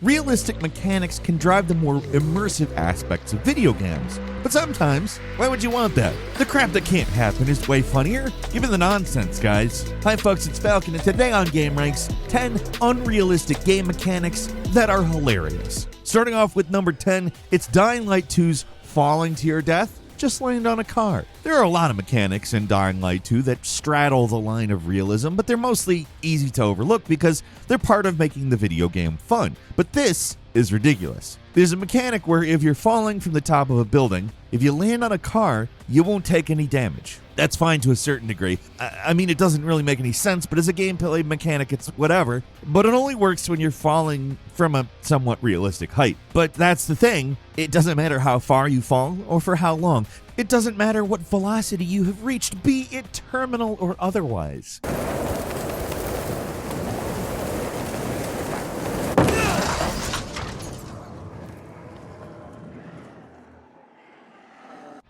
Realistic mechanics can drive the more immersive aspects of video games, but sometimes, why would you want that? The crap that can't happen is way funnier. Give me the nonsense, guys. Hi folks, it's Falcon, and today on gameranx, 10 unrealistic game mechanics that are hilarious. Starting off with number 10, it's Dying Light 2's falling to your death. Just land on a car. There are a lot of mechanics in Dying Light 2 that straddle the line of realism, but they're mostly easy to overlook because they're part of making the video game fun. But this is ridiculous. There's a mechanic where if you're falling from the top of a building, if you land on a car, you won't take any damage. That's fine to a certain degree. I mean, it doesn't really make any sense, but as a gameplay mechanic, it's whatever. But it only works when you're falling from a somewhat realistic height. But that's the thing. It doesn't matter how far you fall or for how long. It doesn't matter what velocity you have reached, be it terminal or otherwise.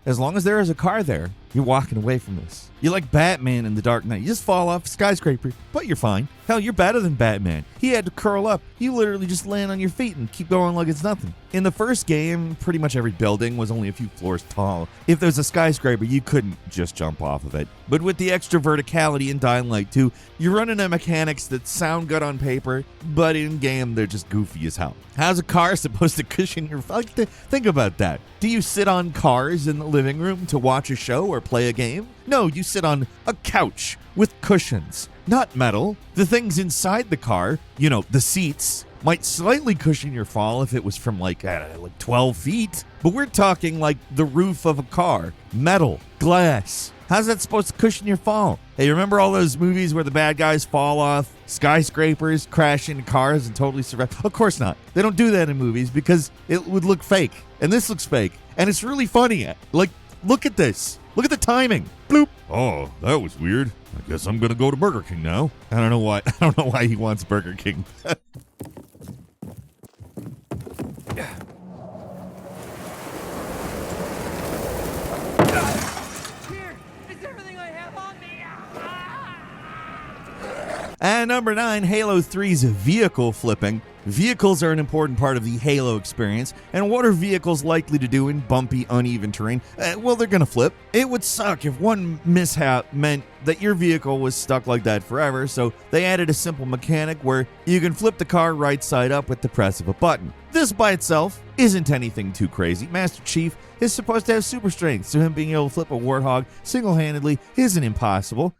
As long as there is a car there, you're walking away from this. You're like Batman in The Dark Knight. You just fall off a skyscraper, but you're fine. Hell, you're better than Batman. He had to curl up. You literally just land on your feet and keep going like it's nothing. In the first game, pretty much every building was only a few floors tall. If there's a skyscraper, you couldn't just jump off of it. But with the extra verticality in Dying Light 2, you're running into mechanics that sound good on paper, but in-game, they're just goofy as hell. How's a car supposed to cushion your... Think about that. Do you sit on cars in the living room to watch a show or play a game? No, you sit on a couch with cushions, not metal. The things inside the car, you know, the seats, might slightly cushion your fall if it was from like 12 feet. But we're talking like the roof of a car, metal, glass. How's that supposed to cushion your fall? Hey, remember all those movies where the bad guys fall off skyscrapers, crash into cars, and totally survive? Of course not. They don't do that in movies because it would look fake. And this looks fake. And it's really funny. Like, look at this. Look at the timing. Bloop. Oh, that was weird. I guess I'm gonna go to Burger King now. I don't know why. I don't know why he wants Burger King. And number 9, Halo 3's vehicle flipping. Vehicles are an important part of the Halo experience, and what are vehicles likely to do in bumpy, uneven terrain? Well, they're gonna flip. It would suck if one mishap meant that your vehicle was stuck like that forever, so they added a simple mechanic where you can flip the car right side up with the press of a button. This by itself isn't anything too crazy. Master Chief is supposed to have super strength, so him being able to flip a Warthog single-handedly isn't impossible.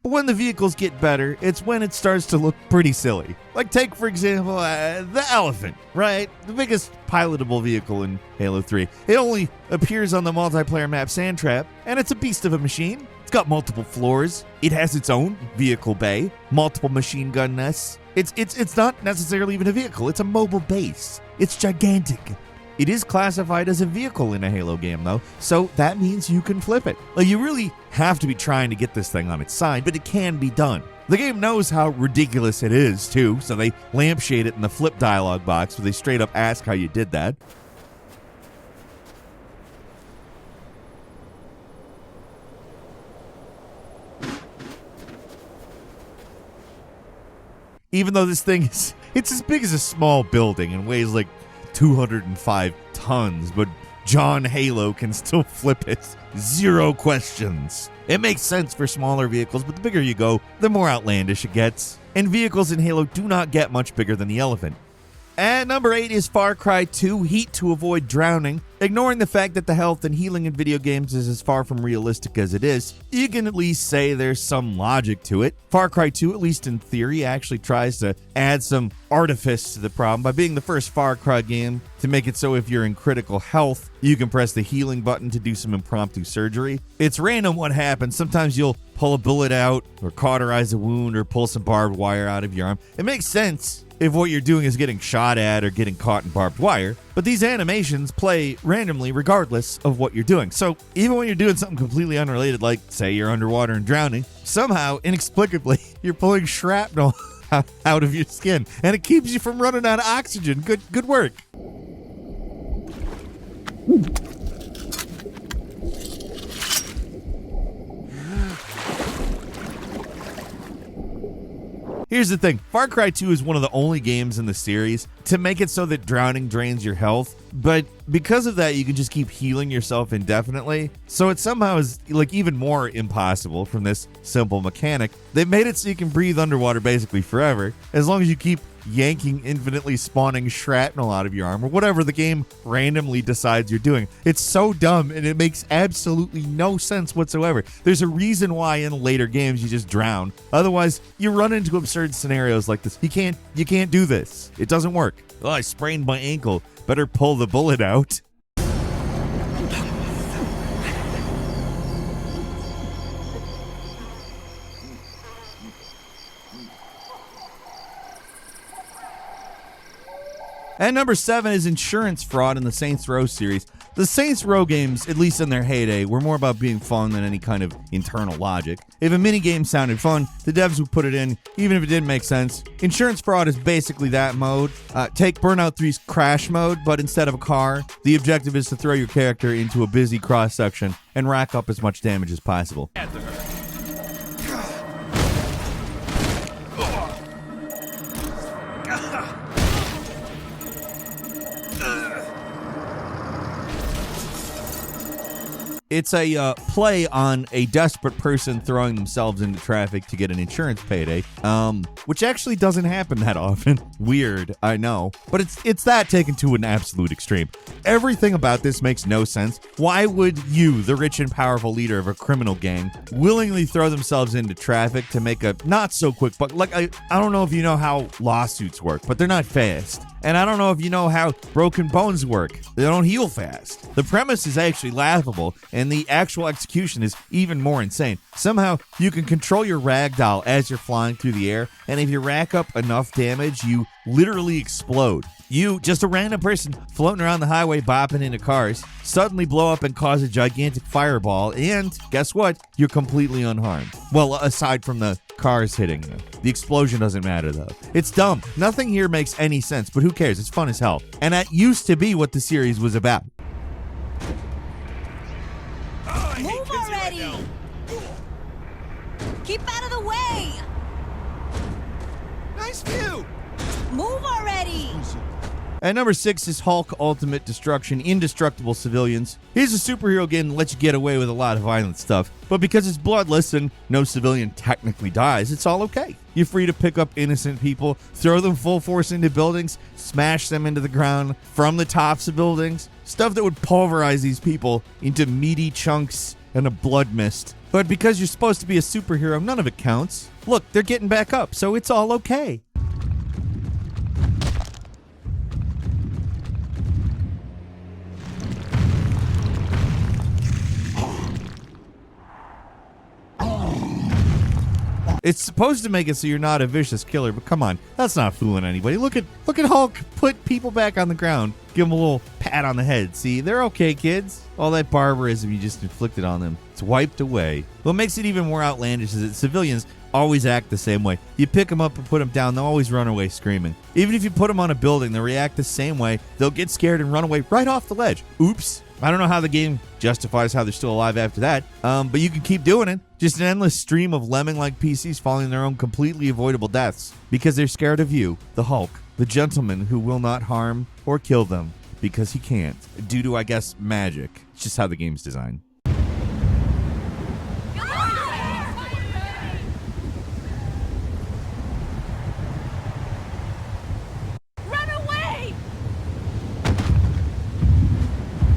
But when the vehicles get better, it's when it starts to look pretty silly. Like take, for example, the Elephant, right? The biggest pilotable vehicle in Halo 3. It only appears on the multiplayer map Sandtrap, and it's a beast of a machine. It's got multiple floors. It has its own vehicle bay, multiple machine gun nests. It's not necessarily even a vehicle. It's a mobile base. It's gigantic. It is classified as a vehicle in a Halo game, though, so that means you can flip it. Like, you really have to be trying to get this thing on its side, but it can be done. The game knows how ridiculous it is, too, so they lampshade it in the flip dialog box where they straight up ask how you did that. Even though this thing it's as big as a small building and weighs like 205 tons, but John Halo can still flip it. Zero questions. It makes sense for smaller vehicles, but the bigger you go, the more outlandish it gets. And vehicles in Halo do not get much bigger than the Elephant. And number 8 is Far Cry 2, Heat to Avoid Drowning. Ignoring the fact that the health and healing in video games is as far from realistic as it is, you can at least say there's some logic to it. Far Cry 2, at least in theory, actually tries to add some artifice to the problem by being the first Far Cry game to make it so if you're in critical health, you can press the healing button to do some impromptu surgery. It's random what happens. Sometimes you'll pull a bullet out or cauterize a wound or pull some barbed wire out of your arm. It makes sense if what you're doing is getting shot at or getting caught in barbed wire, but these animations play randomly regardless of what you're doing. So even when you're doing something completely unrelated, like say you're underwater and drowning, somehow, inexplicably, you're pulling shrapnel out of your skin, and it keeps you from running out of oxygen. Good work. Here's the thing, Far Cry 2 is one of the only games in the series to make it so that drowning drains your health, but because of that, you can just keep healing yourself indefinitely, so it somehow is like even more impossible from this simple mechanic. They've made it so you can breathe underwater basically forever, as long as you keep yanking infinitely spawning shrapnel out of your arm, or whatever the game randomly decides you're doing. It's so dumb, and it makes absolutely no sense whatsoever. There's a reason why in later games you just drown. Otherwise, you run into absurd scenarios like this. You can't do this. It doesn't work. Oh, I sprained my ankle. Better pull the bullet out. And number 7 is insurance fraud in the Saints Row series. The Saints Row games, at least in their heyday, were more about being fun than any kind of internal logic. If a minigame sounded fun, the devs would put it in, even if it didn't make sense. Insurance fraud is basically that mode. Take Burnout 3's crash mode, but instead of a car, the objective is to throw your character into a busy cross-section and rack up as much damage as possible. It's a play on a desperate person throwing themselves into traffic to get an insurance payday, which actually doesn't happen that often. Weird, I know. But it's that taken to an absolute extreme. Everything about this makes no sense. Why would you, the rich and powerful leader of a criminal gang, willingly throw themselves into traffic to make a not-so-quick buck? Like, I don't know if you know how lawsuits work, but they're not fast. And I don't know if you know how broken bones work. They don't heal fast. The premise is actually laughable, and the actual execution is even more insane. Somehow, you can control your ragdoll as you're flying through the air, and if you rack up enough damage, you literally explode. You, just a random person floating around the highway bopping into cars, suddenly blow up and cause a gigantic fireball, and guess what? You're completely unharmed. Well, aside from the cars hitting you. The explosion doesn't matter, though. It's dumb. Nothing here makes any sense, but who cares? It's fun as hell. And that used to be what the series was about. Move already! Keep out of the way! Nice view! Move already! At number 6 is Hulk Ultimate Destruction, Indestructible Civilians. Here's a superhero game that lets you get away with a lot of violent stuff, but because it's bloodless and no civilian technically dies, it's all okay. You're free to pick up innocent people, throw them full force into buildings, smash them into the ground from the tops of buildings, stuff that would pulverize these people into meaty chunks and a blood mist. But because you're supposed to be a superhero, none of it counts. Look, they're getting back up, so it's all okay. It's supposed to make it so you're not a vicious killer, but come on, that's not fooling anybody. Look at Hulk put people back on the ground, give them a little pat on the head. See, they're okay, kids. All that barbarism you just inflicted on them, it's wiped away. What makes it even more outlandish is that civilians always act the same way. You pick them up and put them down, they'll always run away screaming. Even if you put them on a building, they'll react the same way. They'll get scared and run away right off the ledge. Oops. I don't know how the game justifies how they're still alive after that, but you can keep doing it. Just an endless stream of lemming-like PCs falling their own completely avoidable deaths because they're scared of you, the Hulk, the gentleman who will not harm or kill them because he can't, due to, I guess, magic. It's just how the game's designed.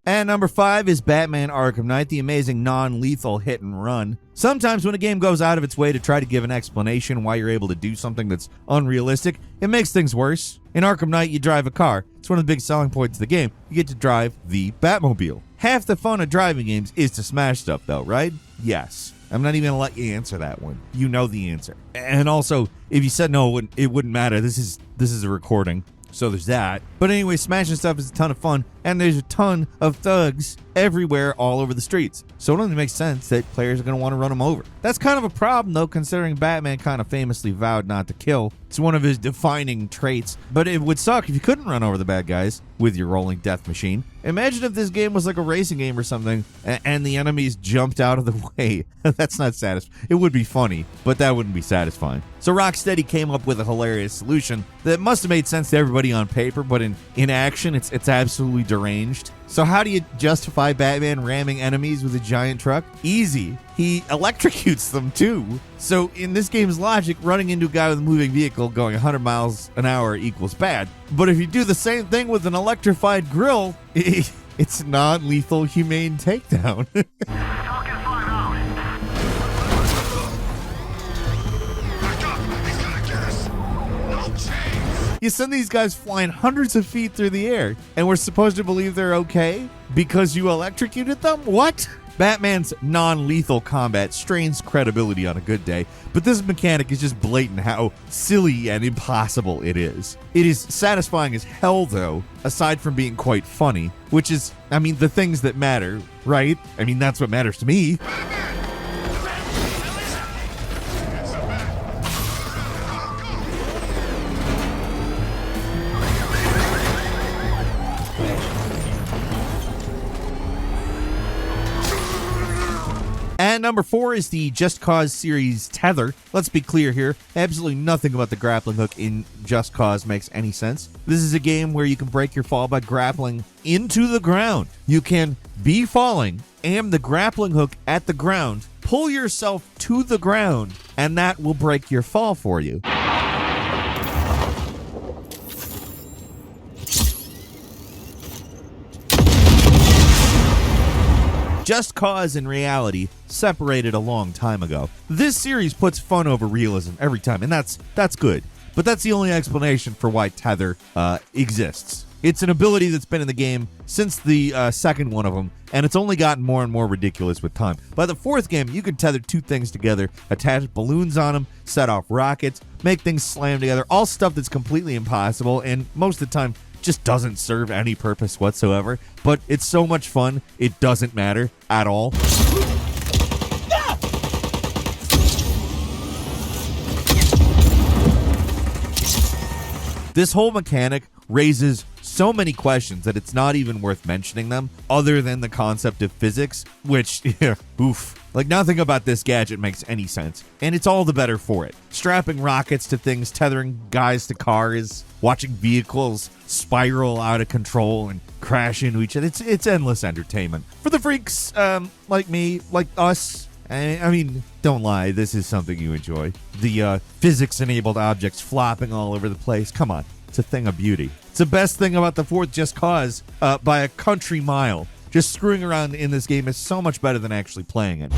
And number 5 is Batman Arkham Knight, the amazing non-lethal hit and run. Sometimes when a game goes out of its way to try to give an explanation why you're able to do something that's unrealistic, it makes things worse. In Arkham Knight, you drive a car. It's one of the big selling points of the game. You get to drive the Batmobile. Half the fun of driving games is to smash stuff, though, right? Yes. I'm not even going to let you answer that one. You know the answer. And also, if you said no, it wouldn't matter. This is a recording. So there's that. But anyway, smashing stuff is a ton of fun, and there's a ton of thugs everywhere all over the streets. So it only makes sense that players are going to want to run them over. That's kind of a problem, though, considering Batman kind of famously vowed not to kill. It's one of his defining traits. But it would suck if you couldn't run over the bad guys with your rolling death machine. Imagine if this game was like a racing game or something, and the enemies jumped out of the way. That's not satisfying. It would be funny, but that wouldn't be satisfying. So Rocksteady came up with a hilarious solution that must have made sense to everybody on paper, but in action, it's absolutely deranged. So how do you justify Batman ramming enemies with a giant truck? Easy. He electrocutes them too. So in this game's logic, running into a guy with a moving vehicle going 100 miles an hour equals bad. But if you do the same thing with an electrified grill, it's non-lethal, humane takedown. You send these guys flying hundreds of feet through the air, and we're supposed to believe they're okay because you electrocuted them? What? Batman's non-lethal combat strains credibility on a good day, but this mechanic is just blatant how silly and impossible it is. It is satisfying as hell, though, aside from being quite funny, which is, the things that matter, right? That's what matters to me. And number 4 is the Just Cause series Tether. Let's be clear here, absolutely nothing about the grappling hook in Just Cause makes any sense. This is a game where you can break your fall by grappling into the ground. You can be falling, aim the grappling hook at the ground, pull yourself to the ground, and that will break your fall for you. Just Cause and reality separated a long time ago. This series puts fun over realism every time, and that's good. But that's the only explanation for why Tether exists. It's an ability that's been in the game since the second one of them, and it's only gotten more and more ridiculous with time. By the fourth game, you can tether two things together, attach balloons on them, set off rockets, make things slam together, all stuff that's completely impossible, and most of the time just doesn't serve any purpose whatsoever. But it's so much fun, it doesn't matter at all. This whole mechanic raises so many questions that it's not even worth mentioning them, other than the concept of physics, which, oof. Like, nothing about this gadget makes any sense, and it's all the better for it. Strapping rockets to things, tethering guys to cars, watching vehicles spiral out of control and crash into each other. It's endless entertainment. For the freaks like me, like us, I mean, don't lie, this is something you enjoy. The physics-enabled objects flopping all over the place. Come on, it's a thing of beauty. It's the best thing about the fourth Just Cause by a country mile. Just screwing around in this game is so much better than actually playing it.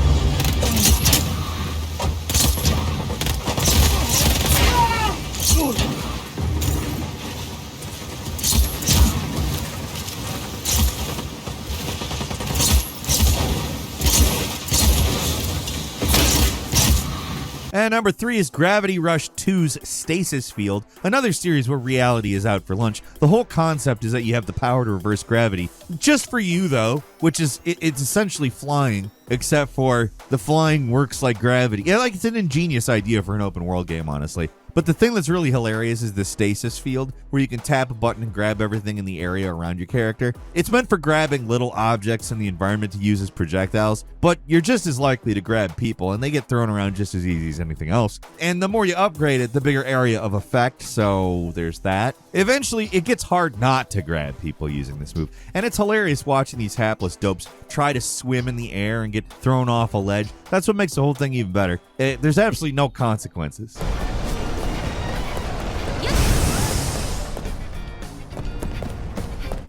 And number 3 is Gravity Rush 2's Stasis Field, another series where reality is out for lunch. The whole concept is that you have the power to reverse gravity, just for you though, which is, it's essentially flying, except for the flying works like gravity. Yeah, like, it's an ingenious idea for an open world game, honestly. But the thing that's really hilarious is the stasis field, where you can tap a button and grab everything in the area around your character. It's meant for grabbing little objects in the environment to use as projectiles, but you're just as likely to grab people, and they get thrown around just as easy as anything else. And the more you upgrade it, the bigger area of effect, so there's that. Eventually, it gets hard not to grab people using this move, and it's hilarious watching these hapless dopes try to swim in the air and get thrown off a ledge. That's what makes the whole thing even better. There's absolutely no consequences.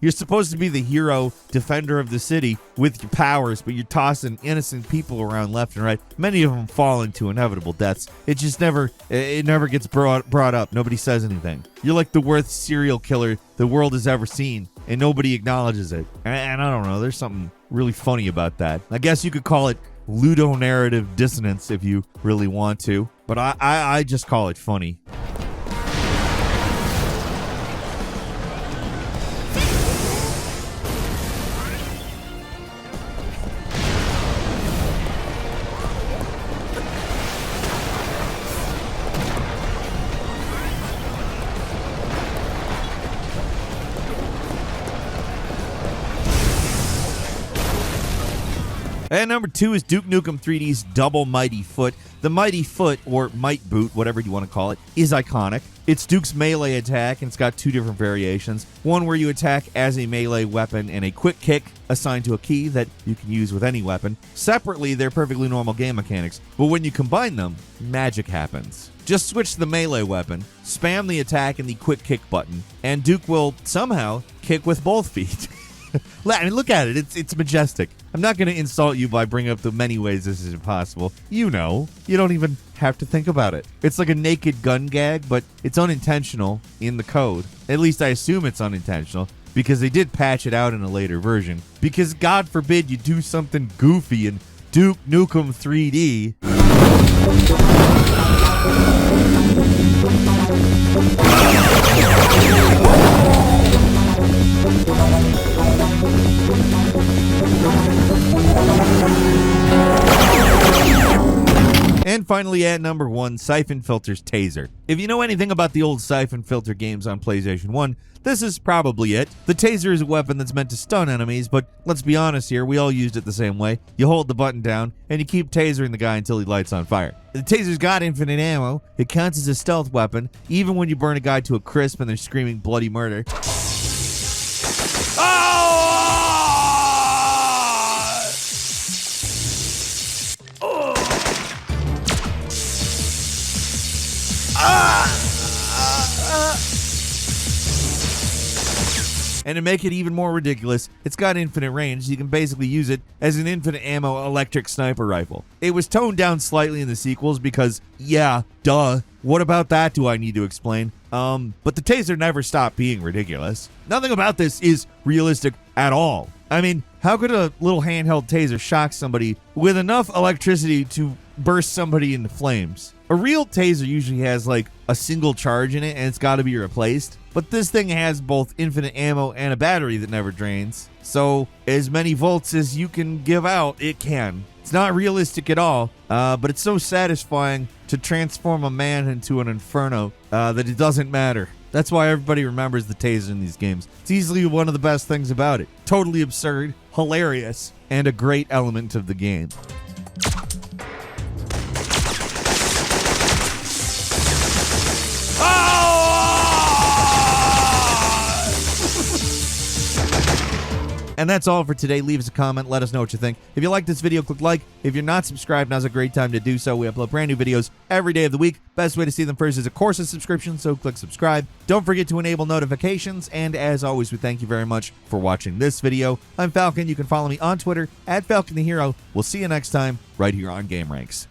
You're supposed to be the hero, defender of the city with your powers, but you're tossing innocent people around left and right. Many of them falling to inevitable deaths. It just never gets brought up. Nobody says anything. You're like the worst serial killer the world has ever seen, and nobody acknowledges it. And I don't know, there's something really funny about that. I guess you could call it ludonarrative dissonance if you really want to, but I just call it funny. And number 2 is Duke Nukem 3D's Double Mighty Foot. The Mighty Foot, or Might Boot, whatever you want to call it, is iconic. It's Duke's melee attack, and it's got 2 different variations. One where you attack as a melee weapon and a quick kick assigned to a key that you can use with any weapon. Separately, they're perfectly normal game mechanics, but when you combine them, magic happens. Just switch to the melee weapon, spam the attack and the quick kick button, and Duke will somehow kick with both feet. I mean, look at it. It's majestic. I'm not going to insult you by bringing up the many ways this is impossible. You know. You don't even have to think about it. It's like a naked gun gag, but it's unintentional in the code. At least I assume it's unintentional, because they did patch it out in a later version. Because God forbid you do something goofy in Duke Nukem 3D. And finally, at number 1, Siphon Filter's Taser. If you know anything about the old Siphon Filter games on PlayStation 1, this is probably it. The taser is a weapon that's meant to stun enemies, but let's be honest here, we all used it the same way. You hold the button down, and you keep tasering the guy until he lights on fire. The taser's got infinite ammo. It counts as a stealth weapon, even when you burn a guy to a crisp and they're screaming bloody murder. And to make it even more ridiculous, it's got infinite range, so you can basically use it as an infinite ammo electric sniper rifle. It was toned down slightly in the sequels because, yeah, duh. What about that do I need to explain? But the taser never stopped being ridiculous. Nothing about this is realistic at all. I mean, how could a little handheld taser shock somebody with enough electricity to burst somebody into flames? A real taser usually has like a single charge in it and it's got to be replaced. But this thing has both infinite ammo and a battery that never drains. So as many volts as you can give out, it can. It's not realistic at all, but it's so satisfying to transform a man into an inferno that it doesn't matter. That's why everybody remembers the taser in these games. It's easily one of the best things about it. Totally absurd, hilarious, and a great element of the game. And that's all for today. Leave us a comment. Let us know what you think. If you like this video, click like. If you're not subscribed, now's a great time to do so. We upload brand new videos every day of the week. Best way to see them first is, of course, a subscription, so click subscribe. Don't forget to enable notifications. And as always, we thank you very much for watching this video. I'm Falcon. You can follow me on Twitter @FalconTheHero. We'll see you next time right here on GameRanx.